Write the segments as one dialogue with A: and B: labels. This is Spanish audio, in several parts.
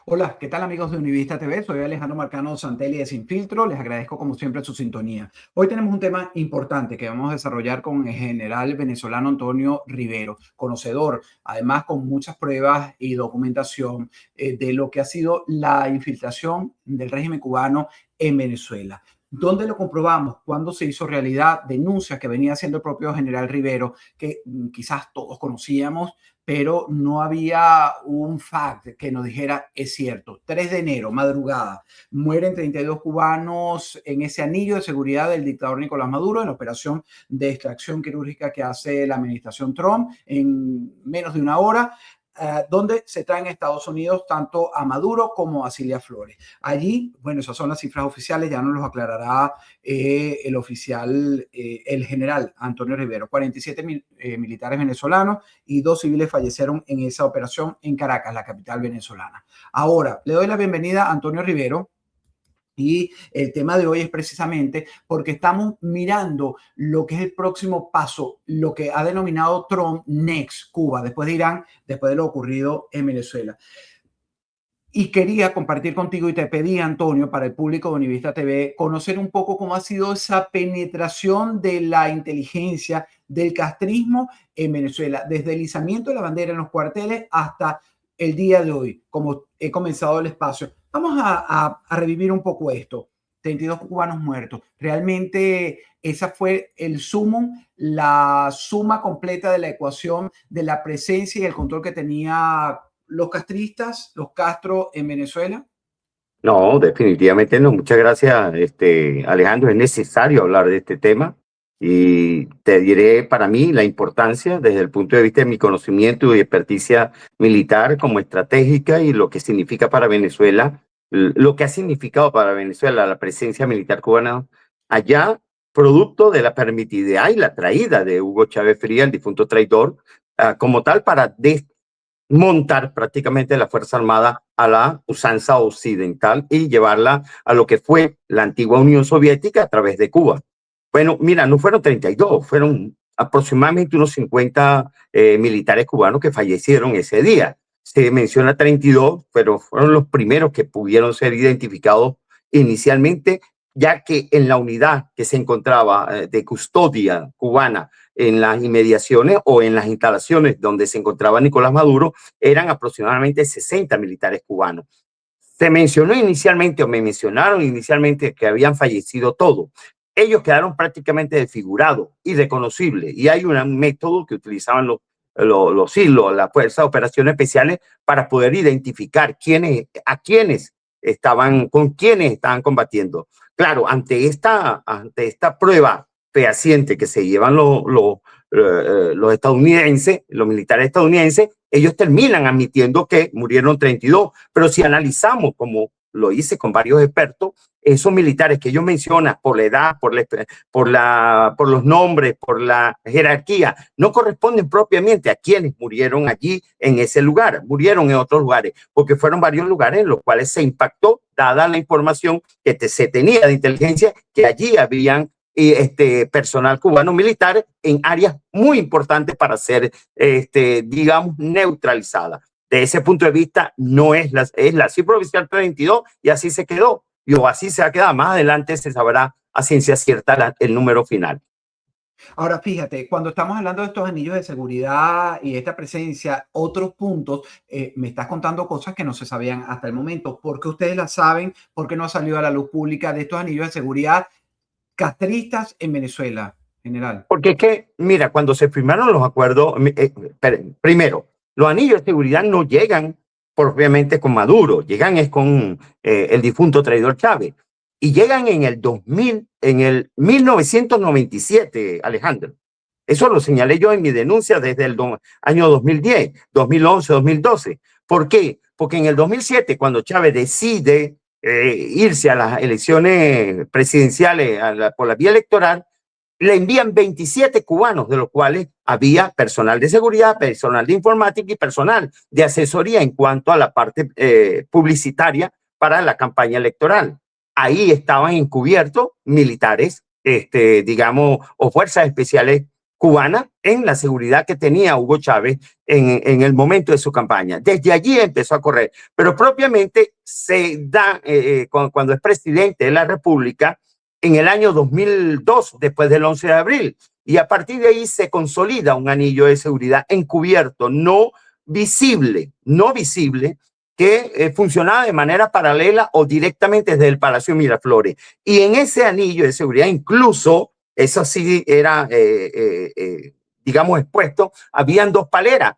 A: Hola, ¿qué tal amigos de Univista TV? Soy Alejandro Marcano Santelli de Sin Filtro. Les agradezco como siempre su sintonía. Hoy tenemos un tema importante que vamos a desarrollar con el general venezolano Antonio Rivero, conocedor, además con muchas pruebas y documentación de lo que ha sido la infiltración del régimen cubano en Venezuela. ¿Dónde lo comprobamos? ¿Cuándo se hizo realidad? Denuncias que venía haciendo el propio general Rivero, que quizás todos conocíamos, pero no había un fact que nos dijera es cierto. 3 de enero, madrugada, mueren 32 cubanos en ese anillo de seguridad del dictador Nicolás Maduro en la operación de extracción quirúrgica que hace la administración Trump en menos de una hora. Donde se traen a Estados Unidos tanto a Maduro como a Cilia Flores. Allí, bueno, esas son las cifras oficiales, ya nos los aclarará el oficial, el general Antonio Rivero. 47 militares venezolanos y 2 civiles fallecieron en esa operación en Caracas, la capital venezolana. Ahora, le doy la bienvenida a Antonio Rivero. Y el tema de hoy es precisamente porque estamos mirando lo que es el próximo paso, lo que ha denominado Trump Next Cuba, después de Irán, después de lo ocurrido en Venezuela. Y quería compartir contigo y te pedí, Antonio, para el público de Univista TV, conocer un poco cómo ha sido esa penetración de la inteligencia del castrismo en Venezuela, desde el izamiento de la bandera en los cuarteles hasta el día de hoy, como he comenzado el espacio. Vamos a revivir un poco esto. 32 cubanos muertos. Realmente esa fue el sumum, la suma completa de la ecuación de la presencia y el control que tenía los castristas, los Castro en Venezuela.
B: No, definitivamente no. Muchas gracias, Alejandro. Es necesario hablar de este tema y te diré para mí la importancia desde el punto de vista de mi conocimiento y experticia militar como estratégica y lo que significa para Venezuela, lo que ha significado para Venezuela la presencia militar cubana allá, producto de la permitidez y la traída de Hugo Chávez Frías, el difunto traidor, como tal para montar prácticamente la Fuerza Armada a la usanza occidental y llevarla a lo que fue la antigua Unión Soviética a través de Cuba. Bueno, mira, no fueron 32, fueron aproximadamente unos 50 militares cubanos que fallecieron ese día. Se menciona 32, pero fueron los primeros que pudieron ser identificados inicialmente, ya que en la unidad que se encontraba de custodia cubana en las inmediaciones o en las instalaciones donde se encontraba Nicolás Maduro, eran aproximadamente 60 militares cubanos. Se mencionó inicialmente, o me mencionaron inicialmente, que habían fallecido todos. Ellos quedaron prácticamente desfigurados, irreconocibles, y hay un método que utilizaban los hilos, las fuerzas de operaciones especiales, para poder identificar a quiénes estaban, con quiénes estaban combatiendo. Claro, ante esta prueba fehaciente que se llevan los estadounidenses, los militares estadounidenses, ellos terminan admitiendo que murieron 32, pero si analizamos, como lo hice con varios expertos, esos militares que ellos mencionan por la edad, por los nombres, por la jerarquía, no corresponden propiamente a quienes murieron allí en ese lugar, murieron en otros lugares, porque fueron varios lugares en los cuales se impactó, dada la información que se tenía de inteligencia, que allí habían personal cubano militar en áreas muy importantes para ser, digamos, neutralizada. De ese punto de vista, no es la cifra oficial 22 y así se quedó. Y o así se ha quedado. Más adelante se sabrá a ciencia cierta el número final.
A: Ahora, fíjate, cuando estamos hablando de estos anillos de seguridad y esta presencia, otros puntos, me estás contando cosas que no se sabían hasta el momento. ¿Por qué ustedes las saben? ¿Por qué no ha salido a la luz pública de estos anillos de seguridad castristas en Venezuela, general?
B: Porque es que, mira, cuando se firmaron los acuerdos, primero, los anillos de seguridad no llegan propiamente con Maduro, llegan es con el difunto traidor Chávez. Y llegan en el 2000, en el 1997, Alejandro. Eso lo señalé yo en mi denuncia desde el año 2010, 2011, 2012. ¿Por qué? Porque en el 2007, cuando Chávez decide irse a las elecciones presidenciales por la vía electoral, le envían 27 cubanos, de los cuales había personal de seguridad, personal de informática y personal de asesoría en cuanto a la parte publicitaria para la campaña electoral. Ahí estaban encubiertos militares, digamos, o fuerzas especiales cubana en la seguridad que tenía Hugo Chávez en el momento de su campaña. Desde allí empezó a correr, pero propiamente se da cuando es presidente de la República en el año 2002, después del 11 de abril. Y a partir de ahí se consolida un anillo de seguridad encubierto, no visible, que funcionaba de manera paralela o directamente desde el Palacio Miraflores. Y en ese anillo de seguridad, incluso, eso sí era, digamos, expuesto, habían dos paleras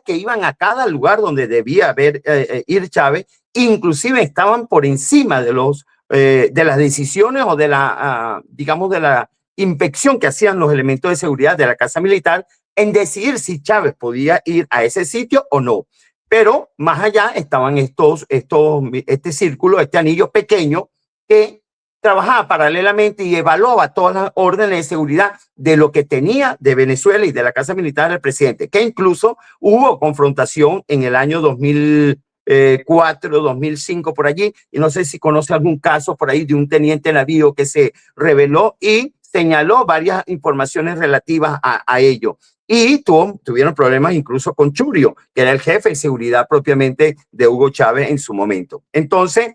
B: que iban a cada lugar donde debía ir Chávez, inclusive estaban por encima de las decisiones o de la, digamos, de la inspección que hacían los elementos de seguridad de la Casa Militar en decidir si Chávez podía ir a ese sitio o no. Pero más allá estaban este círculo, este anillo pequeño que trabajaba paralelamente y evaluaba todas las órdenes de seguridad de lo que tenía de Venezuela y de la Casa Militar del presidente, que incluso hubo confrontación en el año 2004, 2005, por allí, y no sé si conoce algún caso por ahí de un teniente navío que se reveló y señaló varias informaciones relativas a ello. Y tuvieron problemas incluso con Churio, que era el jefe de seguridad propiamente de Hugo Chávez en su momento. Entonces,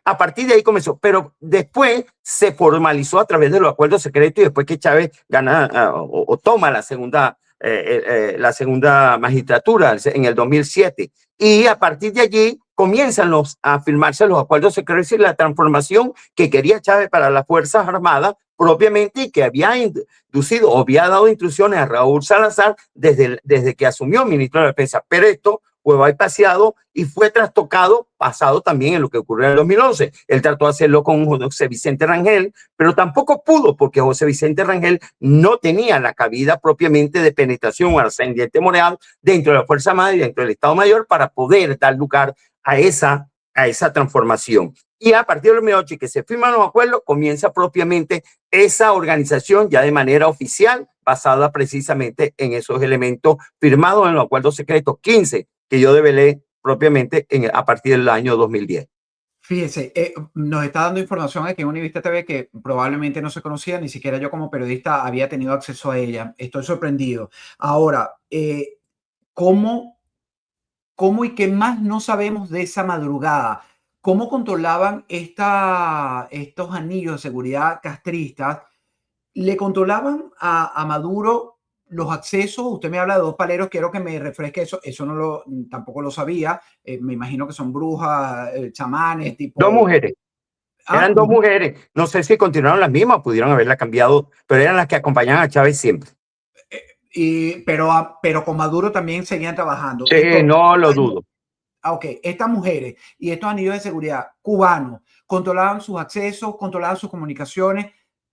B: a partir de ahí comenzó, pero después se formalizó a través de los acuerdos secretos y después que Chávez gana o toma la segunda magistratura en el 2007. Y a partir de allí comienzan a firmarse los acuerdos secretos y la transformación que quería Chávez para las Fuerzas Armadas propiamente y que había inducido o había dado instrucciones a Raúl Salazar desde que asumió ministro de la Defensa. Pero esto fue bypaseado y fue trastocado, pasado también en lo que ocurrió en el 2011. Él trató de hacerlo con José Vicente Rangel, pero tampoco pudo porque José Vicente Rangel no tenía la cabida propiamente de penetración ascendiente moral dentro de la Fuerza Armada y dentro del Estado Mayor para poder dar lugar a esa transformación. Y a partir del 2008 que se firman los acuerdos, comienza propiamente esa organización ya de manera oficial, basada precisamente en esos elementos firmados en los acuerdos secretos 15, que yo develé propiamente a partir del año 2010.
A: Fíjese, nos está dando información aquí en Univista TV que probablemente no se conocía, ni siquiera yo como periodista había tenido acceso a ella. Estoy sorprendido. Ahora, ¿cómo y qué más no sabemos de esa madrugada? ¿Cómo controlaban estos anillos de seguridad castristas? ¿Le controlaban a Maduro los accesos? Usted me habla de dos paleros, quiero que me refresque eso. Eso tampoco lo sabía. Me imagino que son brujas, chamanes, tipo...
B: Dos mujeres. Eran dos mujeres. No sé si continuaron las mismas, pudieron haberla cambiado, pero eran las que acompañaban a Chávez siempre.
A: Pero con Maduro también seguían trabajando.
B: Sí, no lo dudo.
A: Ok, estas mujeres y estos anillos de seguridad cubanos controlaban sus accesos, controlaban sus comunicaciones,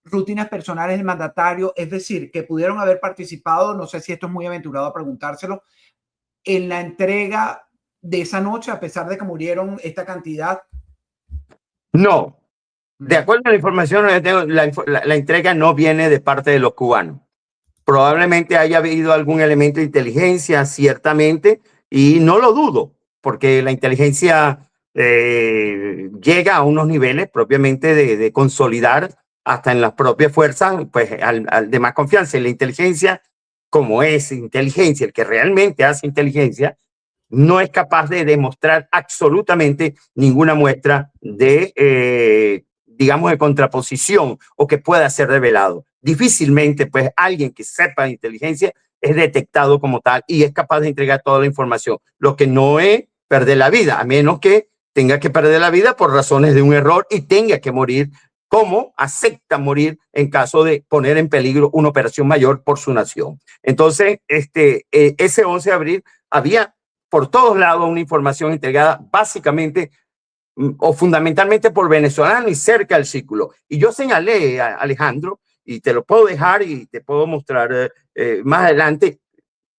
A: rutinas personales del mandatario, es decir, que pudieron haber participado, no sé si esto es muy aventurado a preguntárselo, en la entrega de esa noche, a pesar de que murieron esta cantidad.
B: No, de acuerdo a la información, la entrega no viene de parte de los cubanos. Probablemente haya habido algún elemento de inteligencia, ciertamente, y no lo dudo, porque la inteligencia llega a unos niveles propiamente de consolidar hasta en las propias fuerzas, pues al de más confianza. Y la inteligencia, como es inteligencia, el que realmente hace inteligencia, no es capaz de demostrar absolutamente ninguna muestra de, digamos, de contraposición o que pueda ser revelado. Difícilmente, pues, alguien que sepa de inteligencia es detectado como tal y es capaz de entregar toda la información. Lo que no es perder la vida, a menos que tenga que perder la vida por razones de un error y tenga que morir, como acepta morir en caso de poner en peligro una operación mayor por su nación. Entonces, ese 11 de abril había por todos lados una información entregada básicamente o fundamentalmente por venezolanos y cerca del círculo. Y yo señalé, Alejandro, y te lo puedo dejar y te puedo mostrar más adelante,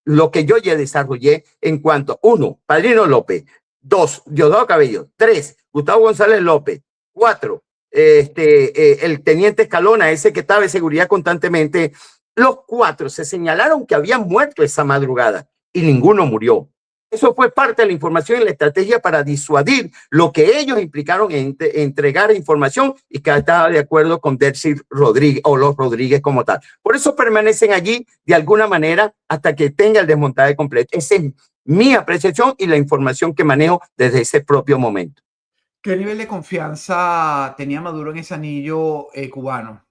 B: lo que yo ya desarrollé en cuanto, 1, Padrino López; 2, Diosdado Cabello; 3, Gustavo González López; 4, el teniente Escalona, ese que estaba de seguridad constantemente. Los 4 se señalaron que habían muerto esa madrugada y ninguno murió. Eso fue parte de la información y la estrategia para disuadir lo que ellos implicaron en entregar información y que estaba de acuerdo con Delcy Rodríguez o los Rodríguez como tal. Por eso permanecen allí de alguna manera hasta que tenga el desmontaje completo. Esa es mi apreciación y la información que manejo desde ese propio momento.
A: ¿Qué nivel de confianza tenía Maduro en ese anillo cubano?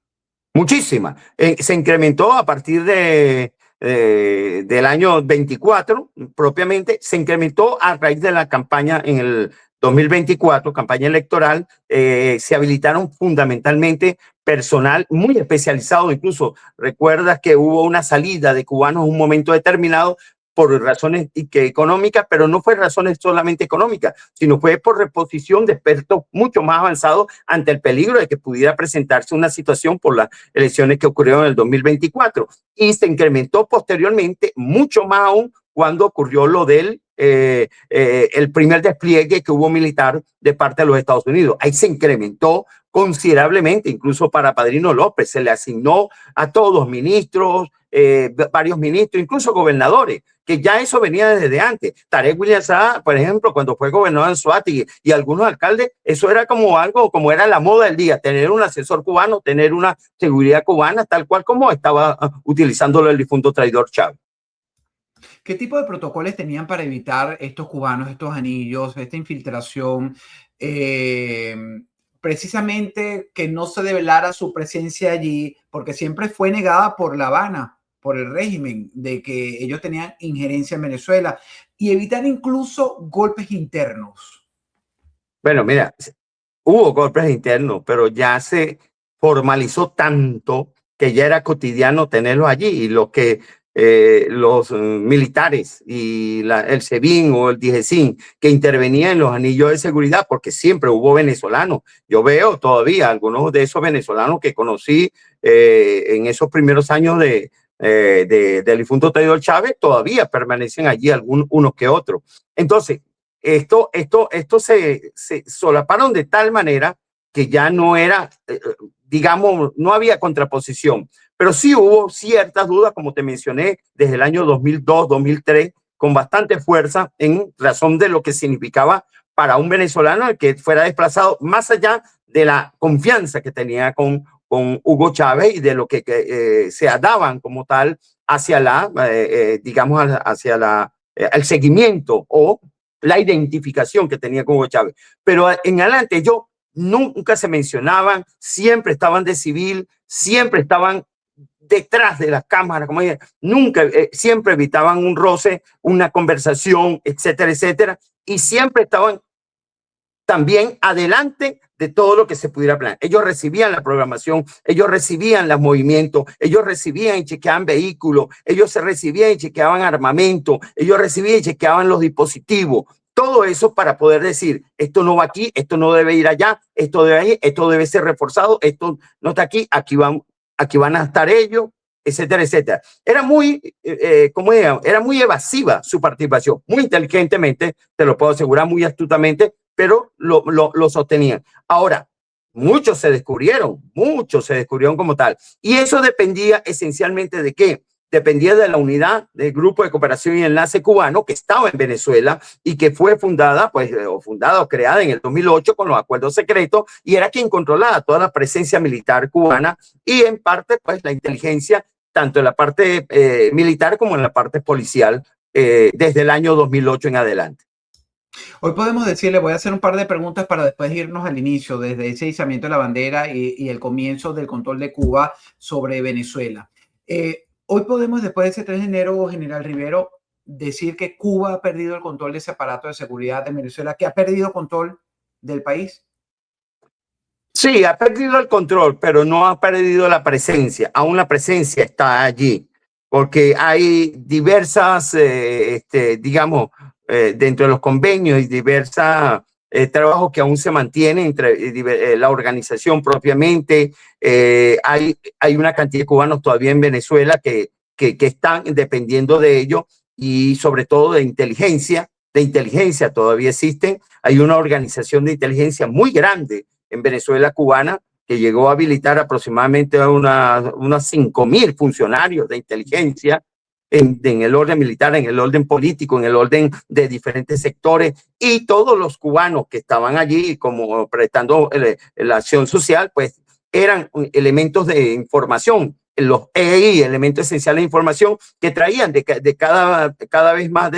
B: Muchísima. Se incrementó a partir del año 24, propiamente, se incrementó a raíz de la campaña en el 2024, campaña electoral. Se habilitaron fundamentalmente personal muy especializado. Incluso recuerdas que hubo una salida de cubanos en un momento determinado por razones económicas, pero no fue razones solamente económicas, sino fue por reposición de expertos mucho más avanzados ante el peligro de que pudiera presentarse una situación por las elecciones que ocurrieron en el 2024. Y se incrementó posteriormente, mucho más aún, cuando ocurrió lo del el primer despliegue que hubo militar de parte de los Estados Unidos. Ahí se incrementó considerablemente, incluso para Padrino López, se le asignó a todos ministros, varios ministros, incluso gobernadores, que ya eso venía desde antes. Tarek William Saab, por ejemplo, cuando fue gobernador en Anzoátegui y algunos alcaldes, eso era como algo, como era la moda del día, tener un asesor cubano, tener una seguridad cubana, tal cual como estaba utilizándolo el difunto traidor Chávez.
A: ¿Qué tipo de protocolos tenían para evitar estos cubanos, estos anillos, esta infiltración? Precisamente que no se develara su presencia allí, porque siempre fue negada por La Habana, por el régimen, de que ellos tenían injerencia en Venezuela, y evitar incluso golpes internos.
B: Bueno, mira, hubo golpes internos, pero ya se formalizó tanto que ya era cotidiano tenerlos allí, y los militares y el SEBIN o el DIGESIN que intervenían en los anillos de seguridad, porque siempre hubo venezolanos. Yo veo todavía algunos de esos venezolanos que conocí en esos primeros años del difunto traidor Chávez, todavía permanecen allí unos que otros. Entonces, esto se solaparon de tal manera que ya no era, digamos, no había contraposición. Pero sí hubo ciertas dudas, como te mencioné, desde el año 2002, 2003, con bastante fuerza en razón de lo que significaba para un venezolano el que fuera desplazado, más allá de la confianza que tenía con Hugo Chávez y de lo que se daban como tal hacia digamos, hacia el seguimiento o la identificación que tenía con Hugo Chávez. Pero en adelante ellos nunca se mencionaban, siempre estaban de civil, siempre estaban detrás de las cámaras, como dije, nunca, siempre evitaban un roce, una conversación, etcétera, etcétera, y siempre estaban también adelante de todo lo que se pudiera planear. Ellos recibían la programación, ellos recibían los movimientos, ellos recibían y chequeaban vehículos, ellos se recibían y chequeaban armamento, ellos recibían y chequeaban los dispositivos. Todo eso para poder decir, esto no va aquí, esto no debe ir allá, esto debe ir, esto debe ser reforzado, esto no está aquí, aquí van a estar ellos, etcétera, etcétera. Era muy, era muy evasiva su participación, muy inteligentemente, te lo puedo asegurar, muy astutamente, pero lo sostenían. Ahora, muchos se descubrieron como tal. Y eso dependía esencialmente de qué? Dependía de la unidad del Grupo de Cooperación y Enlace Cubano que estaba en Venezuela y que fue fundada o creada en el 2008 con los acuerdos secretos, y era quien controlaba toda la presencia militar cubana y en parte pues la inteligencia, tanto en la parte militar como en la parte policial desde el año 2008 en adelante.
A: Hoy podemos decirle, voy a hacer un par de preguntas para después irnos al inicio, desde ese izamiento de la bandera y el comienzo del control de Cuba sobre Venezuela. Hoy podemos, después de ese 3 de enero, General Rivero, decir que Cuba ha perdido el control de ese aparato de seguridad de Venezuela, que ha perdido control del país.
B: Sí, ha perdido el control, pero no ha perdido la presencia. Aún la presencia está allí, porque hay diversas, digamos, dentro de los convenios y diversos trabajos que aún se mantienen entre la organización propiamente. Hay una cantidad de cubanos todavía en Venezuela que están dependiendo de ello, y sobre todo de inteligencia todavía existen. Hay una organización de inteligencia muy grande en Venezuela cubana que llegó a habilitar aproximadamente a unos 5.000 funcionarios de inteligencia en el orden militar, en el orden político, en el orden de diferentes sectores, y todos los cubanos que estaban allí como prestando la acción social, pues eran elementos de información, los EI, elementos esenciales de información que traían de cada vez más,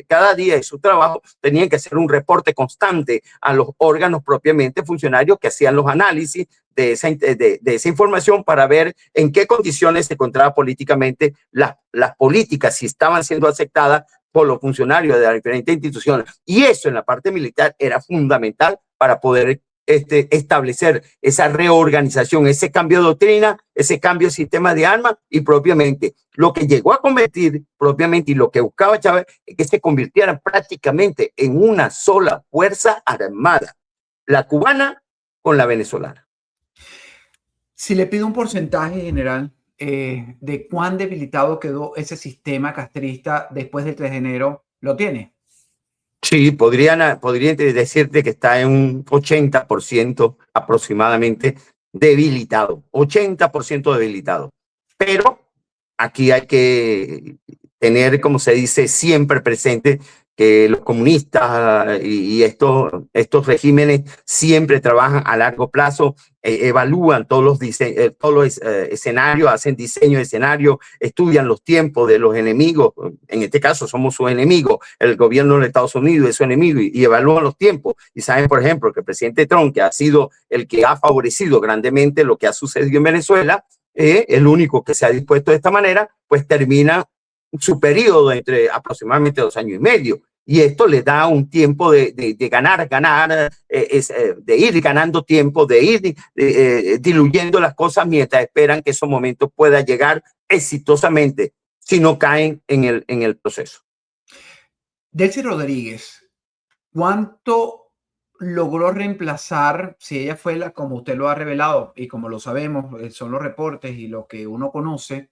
B: cada día de su trabajo, tenían que hacer un reporte constante a los órganos propiamente funcionarios que hacían los análisis de esa información para ver en qué condiciones se encontraba políticamente las políticas, si estaban siendo aceptadas por los funcionarios de las diferentes instituciones. Y eso en la parte militar era fundamental para poder establecer esa reorganización, ese cambio de doctrina, ese cambio de sistema de armas y propiamente lo que llegó a convertir propiamente y lo que buscaba Chávez es que se convirtieran prácticamente en una sola fuerza armada, la cubana con la venezolana.
A: Si le pido un porcentaje general de cuán debilitado quedó ese sistema castrista después del 3 de enero, ¿lo tiene?
B: Sí, podría decirte que está en un 80% aproximadamente debilitado, 80% debilitado. Pero aquí hay que tener, como se dice, siempre presente que los comunistas y estos regímenes siempre trabajan a largo plazo, evalúan todos los escenarios, hacen diseño de escenario, estudian los tiempos de los enemigos. En este caso somos su enemigo, el gobierno de Estados Unidos es su enemigo y evalúan los tiempos. Y saben, por ejemplo, que el presidente Trump, que ha sido el que ha favorecido grandemente lo que ha sucedido en Venezuela, el único que se ha dispuesto de esta manera, pues termina su periodo entre aproximadamente 2 años y medio. Y esto le da un tiempo de ganar, de ir ganando tiempo, de ir diluyendo las cosas mientras esperan que esos momentos puedan llegar exitosamente si no caen en el proceso.
A: Delcy Rodríguez, ¿cuánto logró reemplazar, si ella fue como usted lo ha revelado y como lo sabemos, son los reportes y lo que uno conoce,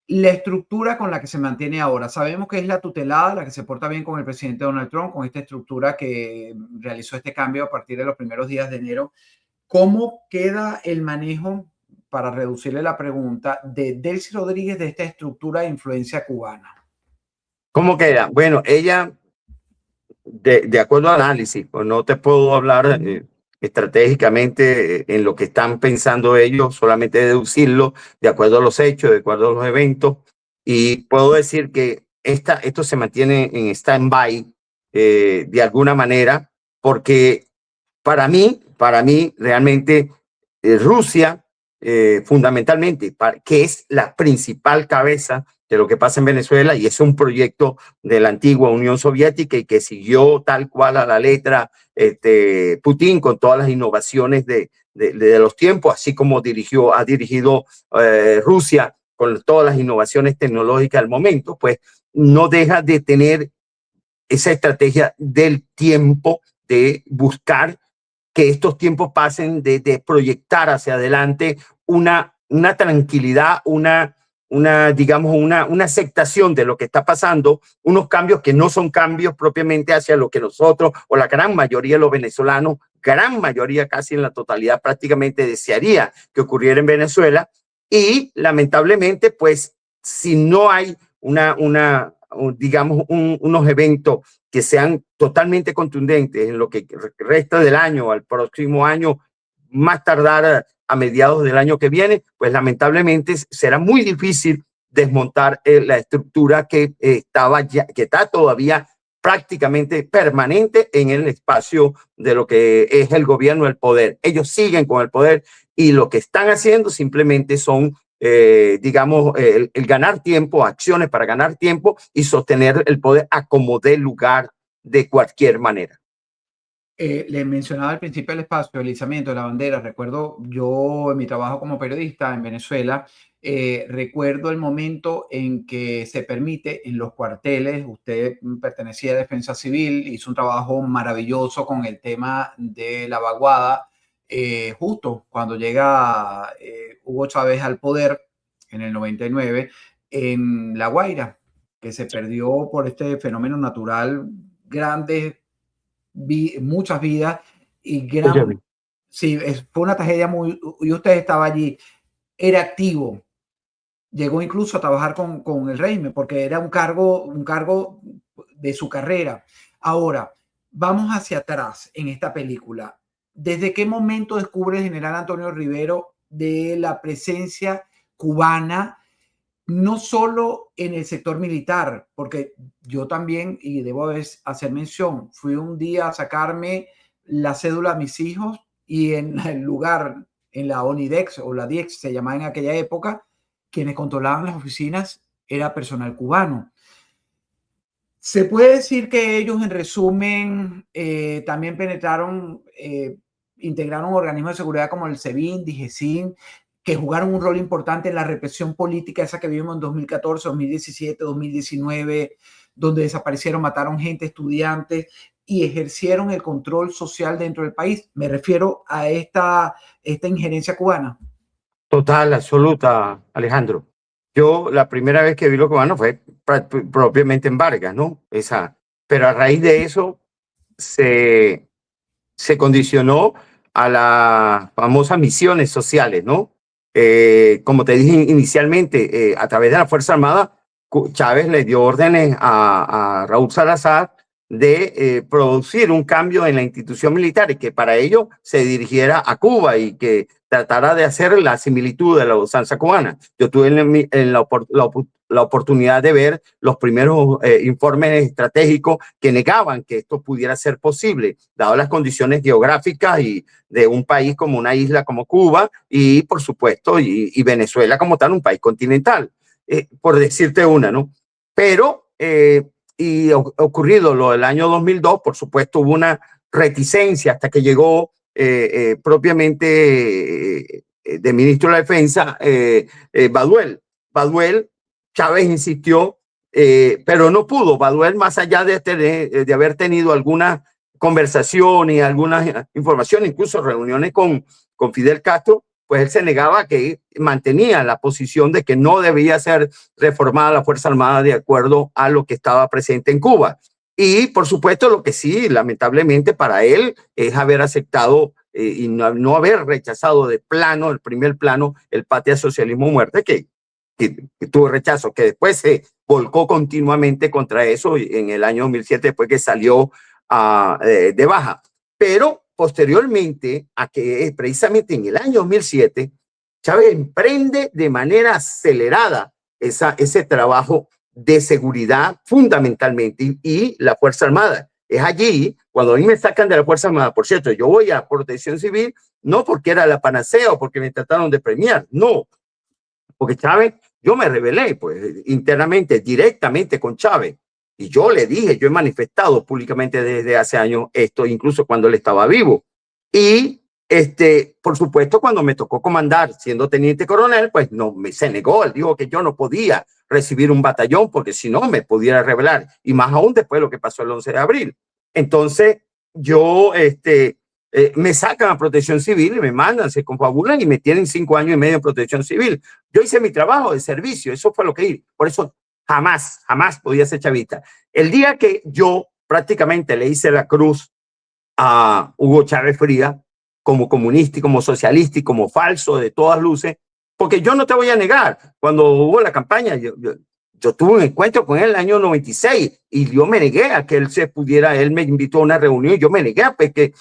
A: la estructura con la que se mantiene ahora? Sabemos que es la tutelada, la que se porta bien con el presidente Donald Trump, con esta estructura que realizó este cambio a partir de los primeros días de enero. ¿Cómo queda el manejo, para reducirle la pregunta, de Delcy Rodríguez de esta estructura de influencia cubana?
B: ¿Cómo queda? Bueno, ella, de acuerdo al análisis, pues no te puedo hablar estratégicamente en lo que están pensando ellos, solamente deducirlo de acuerdo a los hechos, de acuerdo a los eventos. Y puedo decir que esto se mantiene en stand-by de alguna manera, porque para mí realmente Rusia, fundamentalmente, que es la principal cabeza de lo que pasa en Venezuela, y es un proyecto de la antigua Unión Soviética y que siguió tal cual a la letra Putin con todas las innovaciones de los tiempos, así como ha dirigido Rusia con todas las innovaciones tecnológicas del momento, pues no deja de tener esa estrategia del tiempo, de buscar que estos tiempos pasen, de proyectar hacia adelante una tranquilidad, digamos, una aceptación de lo que está pasando, unos cambios que no son cambios propiamente hacia lo que nosotros o la gran mayoría de los venezolanos, gran mayoría, casi en la totalidad prácticamente, desearía que ocurriera en Venezuela. Y lamentablemente, pues, si no hay digamos, unos eventos que sean totalmente contundentes en lo que resta del año, al próximo año, más tardar a mediados del año que viene, pues lamentablemente será muy difícil desmontar la estructura que está todavía prácticamente permanente en el espacio de lo que es el gobierno, el poder. Ellos siguen con el poder y lo que están haciendo simplemente son digamos, el ganar tiempo, acciones para ganar tiempo y sostener el poder a como dé lugar de cualquier manera.
A: Le mencionaba al principio el espacio, el izamiento de la bandera. Recuerdo yo en mi trabajo como periodista en Venezuela, recuerdo el momento en que se permite en los cuarteles, usted pertenecía a Defensa Civil, hizo un trabajo maravilloso con el tema de la vaguada, justo cuando llega Hugo Chávez al poder en el 99 en La Guaira, que se perdió por este fenómeno natural grande, muchas vidas y sí, fue una tragedia muy, y usted estaba allí, era activo. llegó incluso a trabajar con el régimen porque era un cargo de su carrera. Ahora, vamos hacia atrás en esta película. ¿Desde qué momento descubre el general Antonio Rivero de la presencia cubana, no solo en el sector militar? Porque yo también, y debo hacer mención, fui un día a sacarme la cédula a mis hijos y en el lugar, en la ONIDEX o la DIEX se llamaba en aquella época, quienes controlaban las oficinas era personal cubano. Se puede decir que ellos, en resumen, también penetraron, integraron organismos de seguridad como el SEBIN, DIGESIN, que jugaron un rol importante en la represión política, esa que vivimos en 2014, 2017, 2019, donde desaparecieron, mataron gente, estudiantes, y ejercieron el control social dentro del país. Me refiero a esta injerencia cubana.
B: Total, absoluta, Alejandro. Yo la primera vez que vi los cubanos fue propiamente en Vargas, ¿no? Pero a raíz de eso se condicionó a las famosas misiones sociales, ¿no? Como te dije inicialmente, a través de la Fuerza Armada, Chávez le dio órdenes a Raúl Salazar de producir un cambio en la institución militar y que para ello se dirigiera a Cuba y que tratara de hacer la similitud de la usanza cubana. Yo tuve la oportunidad de ver los primeros informes estratégicos que negaban que esto pudiera ser posible, dadas las condiciones geográficas y de un país como una isla como Cuba y, por supuesto, y Venezuela como tal, un país continental, por decirte una, ¿no? Pero, ocurrido lo del año 2002, por supuesto, hubo una reticencia hasta que llegó propiamente de ministro de la Defensa, Baduel. Chávez insistió, pero no pudo. Baduel, más allá de haber tenido alguna conversación y alguna información, incluso reuniones con Fidel Castro, pues él se negaba, que mantenía la posición de que no debía ser reformada la Fuerza Armada de acuerdo a lo que estaba presente en Cuba. Y por supuesto, lo que sí, lamentablemente para él, es haber aceptado y no haber rechazado de plano, el primer plano, el Patria Socialismo Muerte, que tuvo rechazo, que después se volcó continuamente contra eso en el año 2007, después que salió de baja. Pero posteriormente, a que precisamente en el año 2007, Chávez emprende de manera acelerada ese trabajo de seguridad fundamentalmente y la Fuerza Armada. Es allí, cuando a mí me sacan de la Fuerza Armada, por cierto, yo voy a Protección Civil, no porque era la panacea o porque me trataron de premiar, no, porque Chávez, yo me rebelé pues internamente, directamente con Chávez, y yo le dije, yo he manifestado públicamente desde hace años esto, incluso cuando él estaba vivo. Y por supuesto, cuando me tocó comandar siendo teniente coronel, pues no se negó. Él dijo que yo no podía recibir un batallón porque si no me pudiera rebelar. Y más aún después de lo que pasó el 11 de abril. Entonces, yo me sacan a Protección Civil y me mandan, se confabulan y me tienen 5 años y medio en Protección Civil. Yo hice mi trabajo de servicio, eso fue lo que hice. Por eso jamás podía ser chavista. El día que yo prácticamente le hice la cruz a Hugo Chávez Frías, como comunista y como socialista y como falso de todas luces, porque yo no te voy a negar, cuando hubo la campaña, yo tuve un encuentro con él en el año 96 y yo me negué a que él me invitó a una reunión, yo me negué a que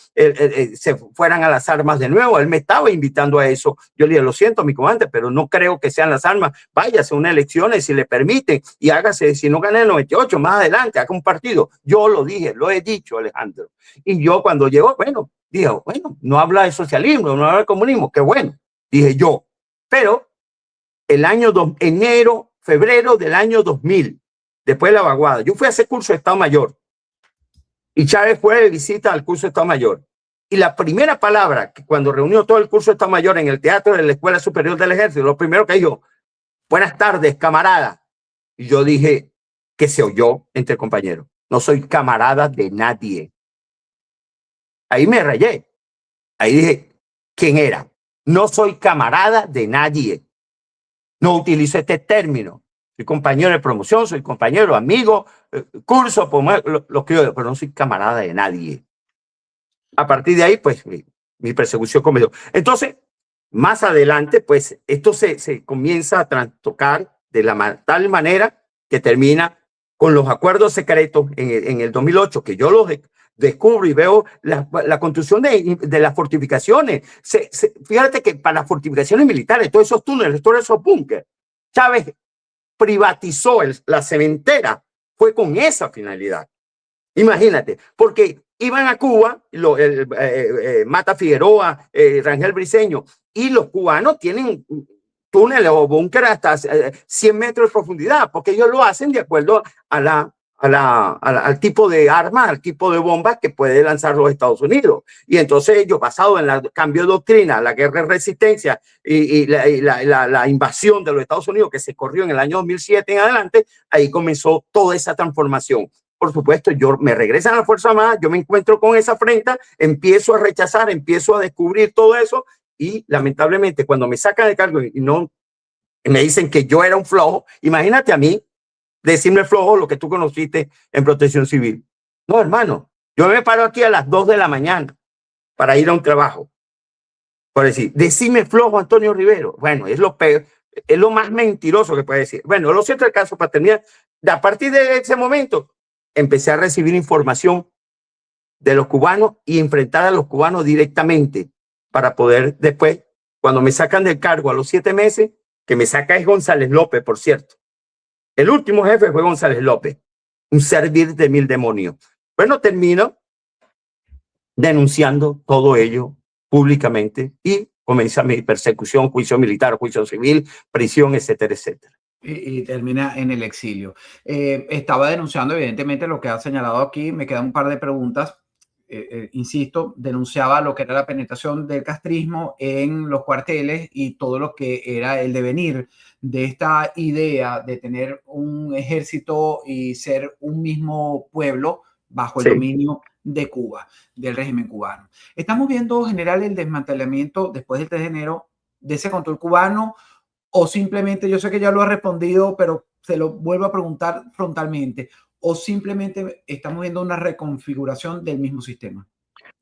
B: se fueran a las armas de nuevo, él me estaba invitando a eso. Yo le dije, lo siento, mi comandante, pero no creo que sean las armas, váyase a unas elecciones si le permiten y hágase, si no gana el 98, más adelante, haga un partido. Yo lo dije, lo he dicho, Alejandro. Y yo cuando llegó, dije, no habla de socialismo, no habla de comunismo, qué bueno, dije yo. Pero el año febrero del año 2000, después de la vaguada, yo fui a hacer curso de Estado Mayor y Chávez fue de visita al curso de Estado Mayor. Y la primera palabra, que cuando reunió todo el curso de Estado Mayor en el teatro de la Escuela Superior del Ejército, lo primero que dijo, buenas tardes, camarada. Y yo dije, que se oyó entre compañeros, no soy camarada de nadie. Ahí me rayé. Ahí dije, ¿quién era? No soy camarada de nadie. No utilizo este término. Soy compañero de promoción, soy compañero, amigo, curso, lo que yo, pero no soy camarada de nadie. A partir de ahí, pues, mi persecución comenzó. Entonces, más adelante, pues esto se comienza a trastocar de la tal manera que termina con los acuerdos secretos en el 2008, que yo los descubro y veo la construcción de las fortificaciones. Fíjate que para las fortificaciones militares, todos esos túneles, todos esos búnkeres, Chávez privatizó la cementera, fue con esa finalidad. Imagínate, porque iban a Cuba, Mata Figueroa, Rangel Briceño, y los cubanos tienen túneles o búnkeres hasta 100 metros de profundidad, porque ellos lo hacen de acuerdo al tipo de arma, al tipo de bombas que puede lanzar los Estados Unidos. Y entonces ellos, basado en el cambio de doctrina, la guerra de resistencia y la invasión de los Estados Unidos que se corrió en el año 2007 en adelante, ahí comenzó toda esa transformación. Por supuesto, me regresan a la Fuerza Armada, yo me encuentro con esa afrenta, empiezo a rechazar, empiezo a descubrir todo eso y lamentablemente cuando me sacan de cargo y me dicen que yo era un flojo, imagínate a mí decirme flojo lo que tú conociste en Protección Civil. No, hermano, yo me paro aquí a las 2 de la mañana para ir a un trabajo. Por decir, decime flojo, Antonio Rivero. Bueno, es lo peor, es lo más mentiroso que puede decir. Bueno, lo cierto del caso, para terminar, a partir de ese momento, empecé a recibir información de los cubanos y enfrentar a los cubanos directamente para poder después, cuando me sacan del cargo a los 7 meses, que me saca es González López, por cierto. El último jefe fue González López, un servir de mil demonios. Bueno, termino denunciando todo ello públicamente y comienza mi persecución, juicio militar, juicio civil, prisión, etcétera, etcétera.
A: Y termina en el exilio. Estaba denunciando evidentemente lo que ha señalado aquí. Me quedan un par de preguntas. Insisto, denunciaba lo que era la penetración del castrismo en los cuarteles y todo lo que era el devenir de esta idea de tener un ejército y ser un mismo pueblo bajo el dominio de Cuba, del régimen cubano. Estamos viendo, general, el desmantelamiento después del 3 de enero de ese control cubano, o simplemente, yo sé que ya lo ha respondido, pero se lo vuelvo a preguntar frontalmente, o simplemente estamos viendo una reconfiguración del mismo sistema.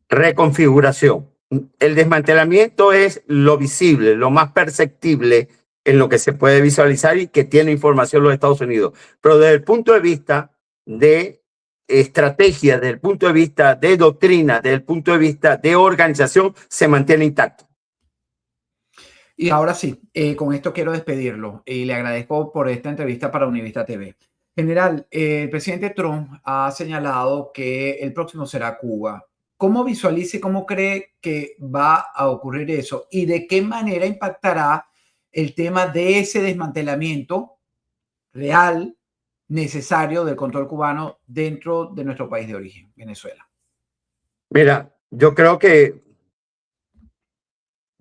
B: Reconfiguración. El desmantelamiento es lo visible, lo más perceptible en lo que se puede visualizar y que tiene información los Estados Unidos. Pero desde el punto de vista de estrategia, desde el punto de vista de doctrina, desde el punto de vista de organización, se mantiene intacto.
A: Y ahora sí, con esto quiero despedirlo y le agradezco por esta entrevista para Univista TV. General, el presidente Trump ha señalado que el próximo será Cuba. ¿Cómo visualiza y cómo cree que va a ocurrir eso? ¿Y de qué manera impactará el tema de ese desmantelamiento real, necesario del control cubano dentro de nuestro país de origen, Venezuela?
B: Mira, yo creo que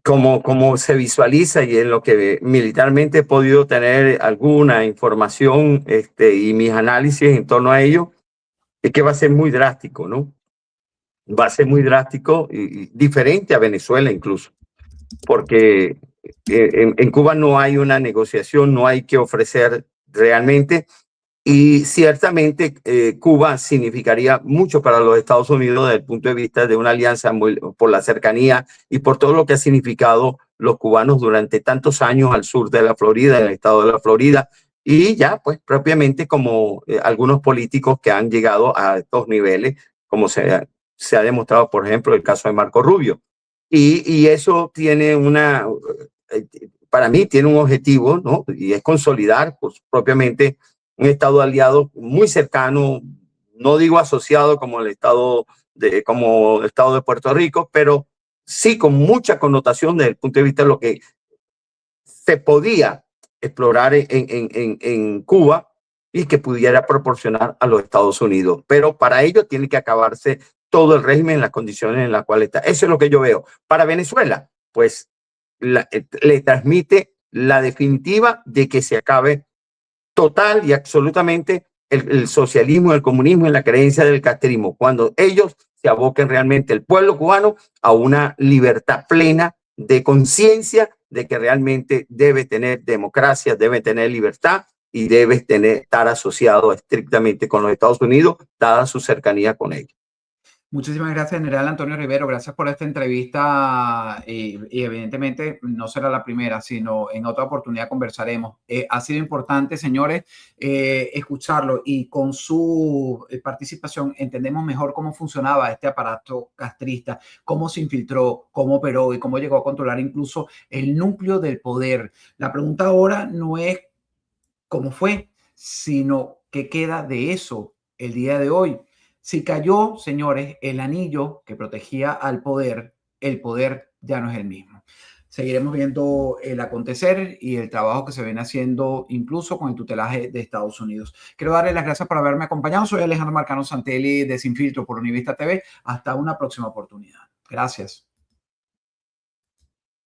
B: como se visualiza y en lo que militarmente he podido tener alguna información y mis análisis en torno a ello, es que va a ser muy drástico, ¿no? Va a ser muy drástico y diferente a Venezuela incluso, porque en Cuba no hay una negociación, no hay que ofrecer realmente. Y ciertamente Cuba significaría mucho para los Estados Unidos desde el punto de vista de una alianza por la cercanía y por todo lo que ha significado los cubanos durante tantos años al sur de la Florida, en el estado de la Florida, y ya pues propiamente como algunos políticos que han llegado a estos niveles, como se ha demostrado, por ejemplo, el caso de Marco Rubio. Y eso tiene para mí tiene un objetivo, ¿no? Y es consolidar pues, propiamente un Estado aliado muy cercano, no digo asociado como el Estado de Puerto Rico, pero sí con mucha connotación desde el punto de vista de lo que se podía explorar en Cuba y que pudiera proporcionar a los Estados Unidos. Pero para ello tiene que acabarse todo el régimen en las condiciones en las cuales está. Eso es lo que yo veo. Para Venezuela, pues le transmite la definitiva de que se acabe total y absolutamente el socialismo, el comunismo y la creencia del castrismo, cuando ellos se aboquen realmente el pueblo cubano a una libertad plena de conciencia de que realmente debe tener democracia, debe tener libertad y debe estar asociado estrictamente con los Estados Unidos, dada su cercanía con ellos.
A: Muchísimas gracias, General Antonio Rivero. Gracias por esta entrevista y evidentemente no será la primera, sino en otra oportunidad conversaremos. Ha sido importante, señores, escucharlo y con su participación entendemos mejor cómo funcionaba este aparato castrista, cómo se infiltró, cómo operó y cómo llegó a controlar incluso el núcleo del poder. La pregunta ahora no es cómo fue, sino qué queda de eso el día de hoy. Si cayó, señores, el anillo que protegía al poder, el poder ya no es el mismo. Seguiremos viendo el acontecer y el trabajo que se viene haciendo incluso con el tutelaje de Estados Unidos. Quiero darle las gracias por haberme acompañado. Soy Alejandro Marcano Santelli de Sin Filtro por Univista TV. Hasta una próxima oportunidad. Gracias.